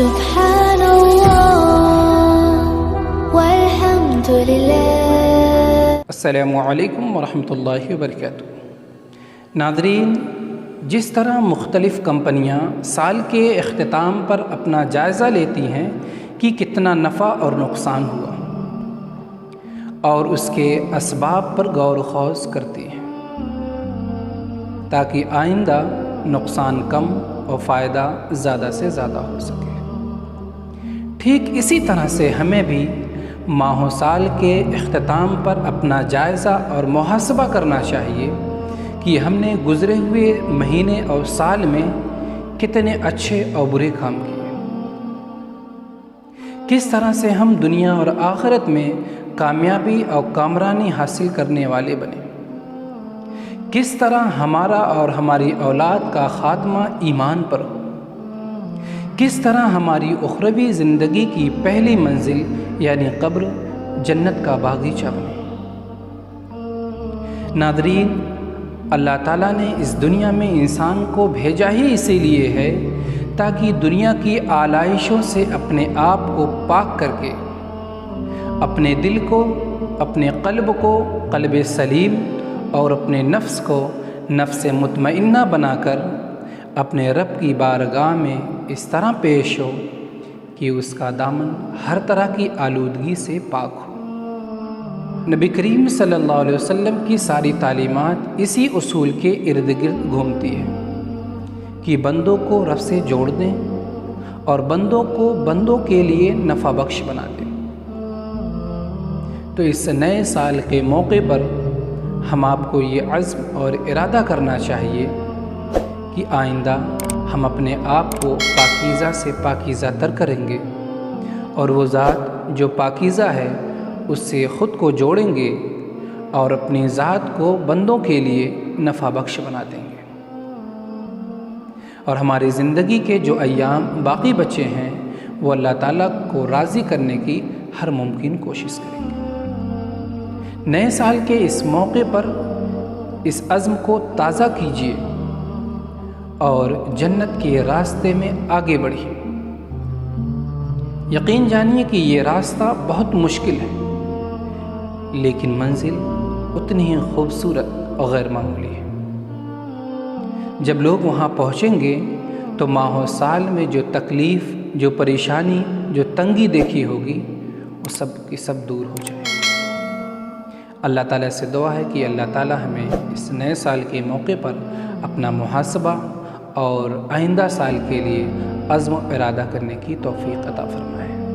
سبحان اللہ والحمد للہ۔ السلام علیکم ورحمۃ اللہ وبرکاتہ۔ ناظرین، جس طرح مختلف کمپنیاں سال کے اختتام پر اپنا جائزہ لیتی ہیں کہ کتنا نفع اور نقصان ہوا اور اس کے اسباب پر غور و خوض کرتی ہیں تاکہ آئندہ نقصان کم اور فائدہ زیادہ سے زیادہ ہو سکے، ٹھیک اسی طرح سے ہمیں بھی ماہ و سال کے اختتام پر اپنا جائزہ اور محاسبہ کرنا چاہیے کہ ہم نے گزرے ہوئے مہینے اور سال میں کتنے اچھے اور برے کام کیے، کس طرح سے ہم دنیا اور آخرت میں کامیابی اور کامرانی حاصل کرنے والے بنے، کس طرح ہمارا اور ہماری اولاد کا خاتمہ ایمان پر ہو، کس طرح ہماری اخروی زندگی کی پہلی منزل یعنی قبر جنت کا باغیچہ بنے۔ ناظرین، اللہ تعالیٰ نے اس دنیا میں انسان کو بھیجا ہی اسی لیے ہے تاکہ دنیا کی آلائشوں سے اپنے آپ کو پاک کر کے اپنے دل کو، اپنے قلب کو قلب سلیم اور اپنے نفس کو نفس مطمئنہ بنا کر اپنے رب کی بارگاہ میں اس طرح پیش ہو کہ اس کا دامن ہر طرح کی آلودگی سے پاک ہو۔ نبی کریم صلی اللہ علیہ وسلم کی ساری تعلیمات اسی اصول کے ارد گرد گھومتی ہے کہ بندوں کو رب سے جوڑ دیں اور بندوں کو بندوں کے لیے نفع بخش بنا دیں۔ تو اس نئے سال کے موقع پر ہم آپ کو یہ عزم اور ارادہ کرنا چاہیے کہ آئندہ ہم اپنے آپ کو پاکیزہ سے پاکیزہ تر کریں گے اور وہ ذات جو پاکیزہ ہے اس سے خود کو جوڑیں گے اور اپنی ذات کو بندوں کے لیے نفع بخش بنا دیں گے، اور ہماری زندگی کے جو ایام باقی بچے ہیں وہ اللہ تعالیٰ کو راضی کرنے کی ہر ممکن کوشش کریں گے۔ نئے سال کے اس موقع پر اس عزم کو تازہ کیجیے اور جنت کے راستے میں آگے بڑھیے۔ یقین جانیے کہ یہ راستہ بہت مشکل ہے لیکن منزل اتنی ہی خوبصورت اور غیر معمولی ہے۔ جب لوگ وہاں پہنچیں گے تو ماہ و سال میں جو تکلیف، جو پریشانی، جو تنگی دیکھی ہوگی وہ سب کی سب دور ہو جائے۔ اللہ تعالیٰ سے دعا ہے کہ اللہ تعالیٰ ہمیں اس نئے سال کے موقع پر اپنا محاسبہ اور آئندہ سال کے لیے عزم و ارادہ کرنے کی توفیق عطا فرمائے۔